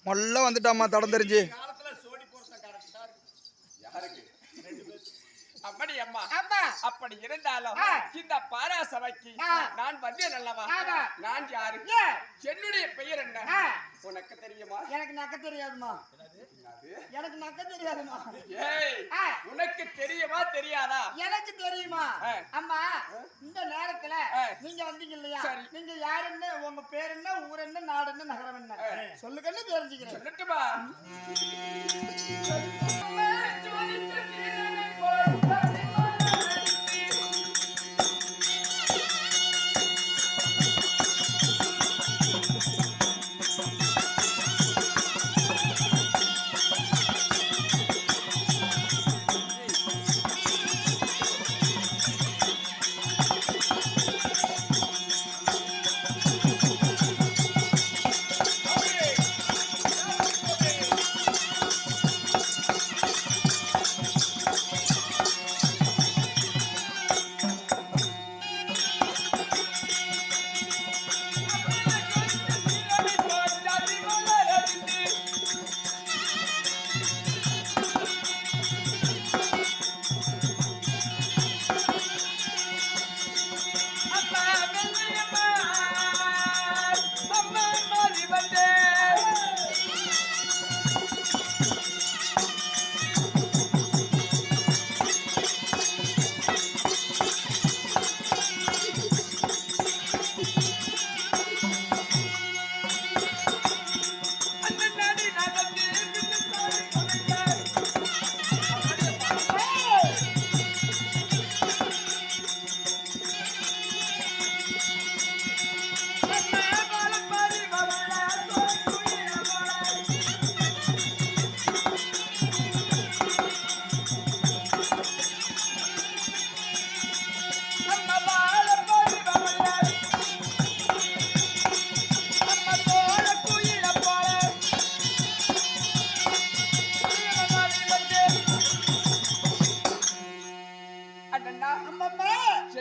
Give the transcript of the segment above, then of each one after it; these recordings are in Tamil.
மொல்ல வந்துட்டாமா தடம் தெரிஞ்சு அப்படி இருந்தாலும் இந்த பாராசபைக்கு நான் வந்தேன் அல்லவா? நான் யாரு? என்னுடைய பெயர் என்ன உனக்கு தெரியுமா? எனக்கு நக்க தெரியாதுமா. எனக்கு நக்க தெரியாதுமா. ஏய், உனக்கு தெரியுமா தெரியாதா? எனக்கு தெரியுமா. அம்மா, இந்த நேரத்துல நீங்க வந்தீங்க இல்லையா? நீங்க யாருன்னு, உங்க பேர் என்ன, ஊர் என்ன, நாடு என்ன, நகரம் என்ன சொல்லுங்கன்னு தெரிஞ்சுக்கிறேன். சொல்லட்டுமா?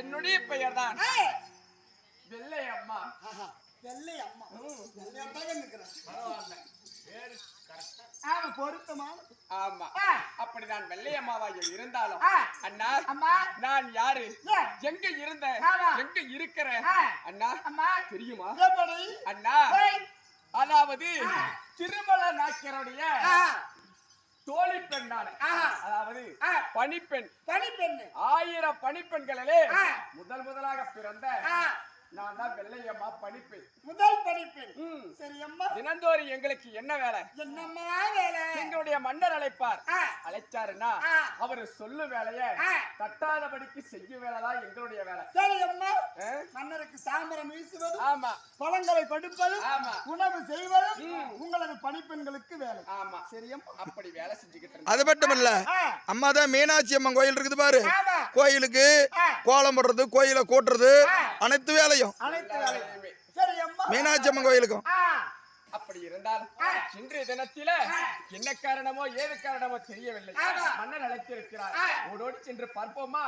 என்னுடைய பெயர் தான் வெள்ளை அம்மா. வெள்ளை அம்மா பொருத்தமா? ஆமா, அப்படி நான் வெள்ளை அம்மாவாக இருந்தாலும் அண்ணா, நான் யாரு, எங்க இருந்த, எங்க இருக்கிற அண்ணா தெரியுமா? அண்ணா, அதாவது திருமல நாயக்கருடைய தோழி பெண் நான். அதாவது பணிப்பெண். 1000 பணிப்பெண்களிலே முதலாக பிறந்த நான் தான் வெள்ளையம்மா பணிப்பெண். முதல் பணிப்பெண். சரி அம்மா, தினந்தோறும் எங்களுக்கு என்ன வேலை? என்னம்மா வேலை? எங்களுடைய மன்னர் அழைப்பார். அழைச்சாருன்னா அவரு சொல்லு வேலைய தட்டாதபடிக்கு செய்ய வேலைதான் எங்களுடைய வேலை. சரி அம்மா, மன்னருக்கு சாமரம் வீசுவது, ஆமா, பழங்களை கொடுப்பது, ஆமா, உணவு செய்வது உங்களது பணிப்பெண்களுக்கு வேலை. ஆமா, சரியா? அப்படி வேலை செஞ்சுக்கிட்டு. அது மட்டும் இல்ல, அம்மா தான் மீனாட்சி அம்மன் கோயில் இருக்குது பாரு, கோயிலுக்கு கோலம் போடுறது, கோயிலை கூட்டுறது, அனைத்து வேலையும் மீனாட்சி அம்மன் கோயிலுக்கும். அப்படி இருந்தாலும் இன்றைய தினத்தில என்ன காரணமோ ஏது காரணமோ தெரியவில்லை, மன்னர் அழைத்திருக்கிறார். ஓடோடி சென்று பார்ப்போமா?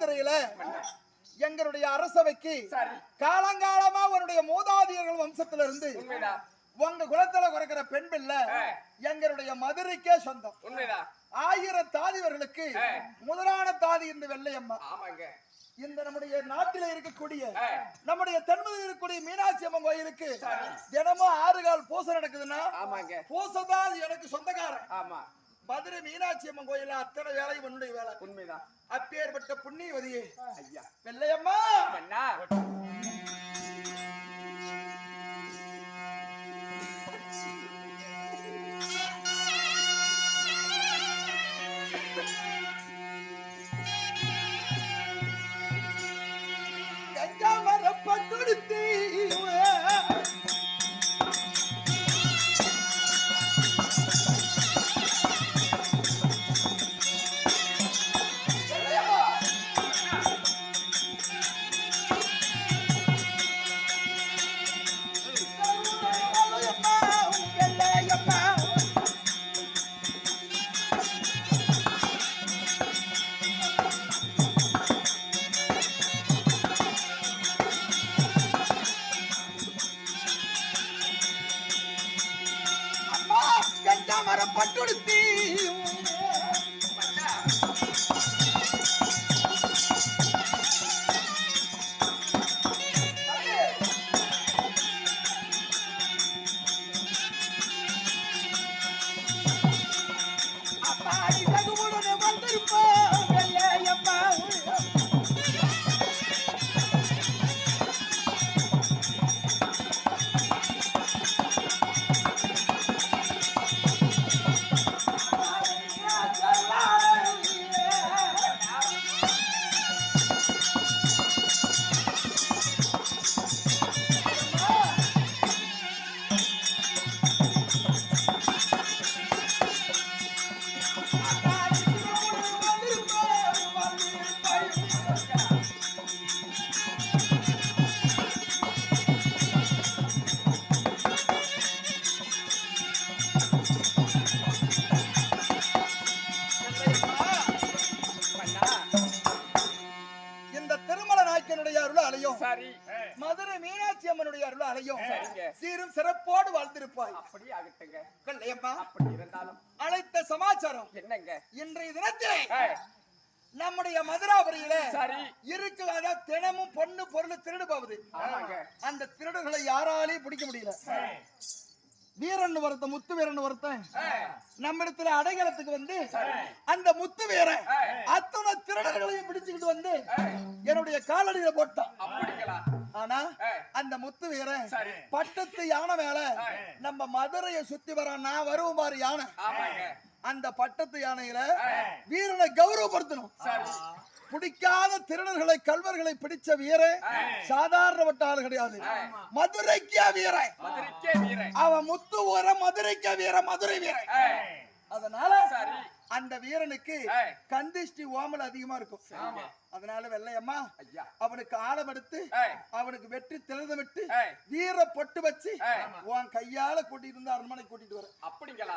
திருமதுரையில எங்களுடைய அரசவைக்கு சரி காலங்காலமா உன்னுடைய மூதாதையர்கள் வம்சத்துல இருந்து உண்மைதான் உங்க குலத்துல குறைக்கிற பெண் பிள்ளை எங்களுடைய மதுரைக்கே சொந்தம். உண்மைதான் 1000 தாதிவர்களுக்கு முதலான தாதி இந்த வெள்ளையம்மா. ஆமாங்க இந்த நம்முடைய நாட்டில இருக்கக்கூடிய நம்முடைய தென்மதுரையில் இருக்கக்கூடிய மீனாட்சி அம்மன் கோயிலுக்கு தினமும் 6 கால் பூசை நடக்குதுன்னா ஆமாங்க பூசை தான் எனக்கு சொந்தக்காரன். ஆமா மதுரை மீனாட்சி அம்மன் கோயில அத்தனை வேலை உன்னுடைய வேலை. உண்மைதான் அப்பேற்பட்ட புண்ணியவதியே ஐயா வெள்ளையம்மா மன்னா கஞ்சா வரப்பட்டுடுத்தி வரப்பட்டுடுத்தி சரி மதுரை மீனாட்சி அம்மனுடைய அருள் அலையும் சரிங்க சீரும் சிறப்போடு வாழ்ந்திருப்பாய். அப்படி ஆகட்டுங்க வெள்ளையம்மா அப்படி இருந்தாலும் அழைத்த சமாச்சாரம் என்னங்க இன்றைய தினத்திலே நம்முடைய மதுராபுரியில சரி இருக்கிற தினமும் பொண்ணு பொருள் திருடு போகுது. ஆமாங்க அந்த திருடுகளை யாராலையும் பிடிக்க முடியல. வீரன் ஒருத்த முத்து வீரன் ஒருத்தன் நம்ம இடத்துல அடைகளத்துக்கு வந்து அந்த முத்து வீரன் அத்தனை திருடர்களையும் பிடிச்சுக்கிட்டு வந்து என்னுடைய காலடியில போட்டான். ஆனா அந்த முத்து வீரன் பட்டத்து யானை மேல நம்ம மதுரையை சுத்தி வர நான் வருவோம் பாரு யானை, அந்த பட்டத்து யானையில வீரனை கௌரவப்படுத்தணும். பிடிக்காத திருடர்களை கல்வர்களை பிடிச்ச வீரன் சாதாரணப்பட்ட ஆள் கிடையாது, மதுரைக்கே வீரன். அவன் முத்து ஊர மதுரைக்கே வீரன், மதுரை வீரன். அதனால அந்த வீரனுக்கு கந்திஷ்டி ஓமல் அதிகமா இருக்கும். அதனால வெள்ளையம்மா அவனுக்கு ஆழம் எடுத்து அவனுக்கு வெற்றி திறந்தமிட்டு வீர பொட்டு வச்சு உன் கையால கூட்டிட்டு இருந்து அரண்மனை கூட்டிட்டு வர. அப்படிங்களா?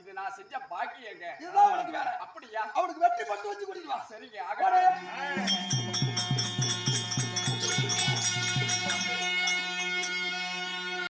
இது நான் செஞ்ச பாக்கியங்க. இதுதான் அவனுக்கு வேற. அப்படியா? அவனுக்கு வெற்றி பொட்டு வச்சு கூட்டிட்டு வா. சரிங்க.